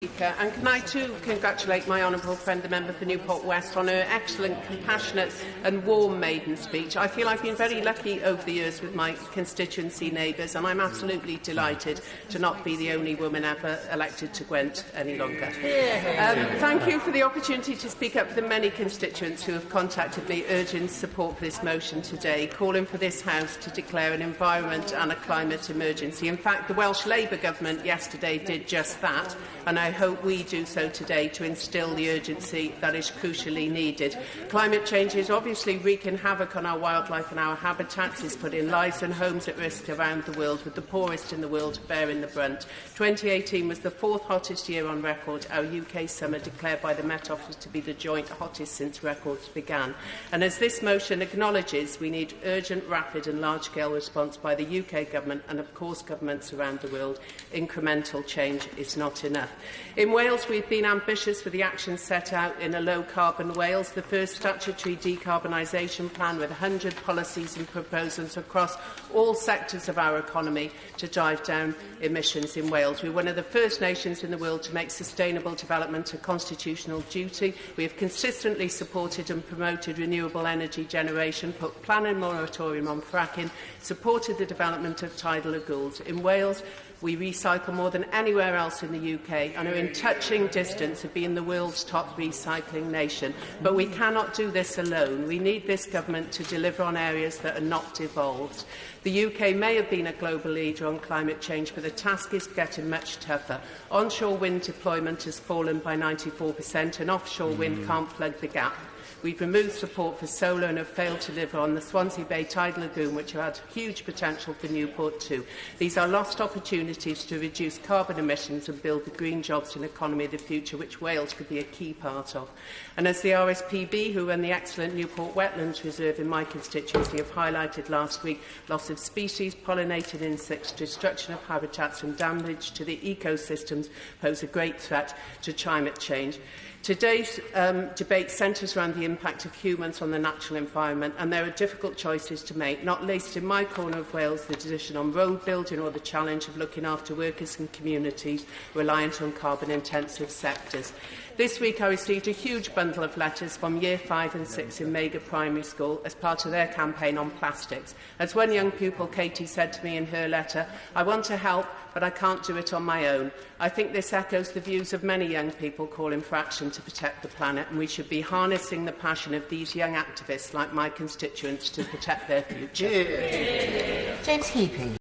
And can I too congratulate my honourable friend, the member for Newport West, on her excellent, compassionate and warm maiden speech. I feel I've been very lucky over the years with my constituency neighbours, and I'm absolutely delighted to not be the only woman ever elected to Gwent any longer. Thank you for the opportunity to speak up for the many constituents who have contacted me urging support for this motion today, calling for this House to declare an environment and a climate emergency. In fact, the Welsh Labour government yesterday did just that, and I hope we do so today to instil the urgency that is crucially needed. Climate change is obviously wreaking havoc on our wildlife and our habitats. It's putting lives and homes at risk around the world, with the poorest in the world bearing the brunt. 2018 was the fourth hottest year on record, our UK summer declared by the Met Office to be the joint hottest since records began. And as this motion acknowledges, we need urgent, rapid and large-scale response by the UK government and, of course, governments around the world. Incremental change is not enough. In Wales, we've been ambitious with the actions set out in a low-carbon Wales, the first statutory decarbonisation plan with 100 policies and proposals across all sectors of our economy to drive down emissions in Wales. We're one of the first nations in the world to make sustainable development a constitutional duty. We have consistently supported and promoted renewable energy generation, put planning moratorium on fracking, supported the development of tidal lagoons. In Wales, we recycle more than anywhere else in the UK and are in touching distance of being the world's top recycling nation. But we cannot do this alone. We need this government to deliver on areas that are not devolved. The UK may have been a global leader on climate change, but the task is getting much tougher. Onshore wind deployment has fallen by 94% and offshore wind can't plug the gap. We've removed support for solar and have failed to deliver on the Swansea Bay Tidal Lagoon, which had huge potential for Newport too. These are lost opportunities to reduce carbon emissions and build the green jobs and economy of the future, which Wales could be a key part of. And as the RSPB, who run the excellent Newport Wetlands Reserve in my constituency, have highlighted last week, loss of species, pollinated insects, destruction of habitats and damage to the ecosystems pose a great threat to climate change. Today's debate centres around the impact of humans on the natural environment, and there are difficult choices to make, not least in my corner of Wales, the decision on road building or the challenge of looking after workers and communities reliant on carbon-intensive sectors. This week I received a huge bundle of letters from Year 5 and 6 in Mega Primary School as part of their campaign on plastics. As one young pupil, Katie, said to me in her letter, "I want to help, but I can't do it on my own." I think this echoes the views of many young people calling for action to protect the planet, and we should be harnessing the passion of these young activists like my constituents to protect their future. James Heaping.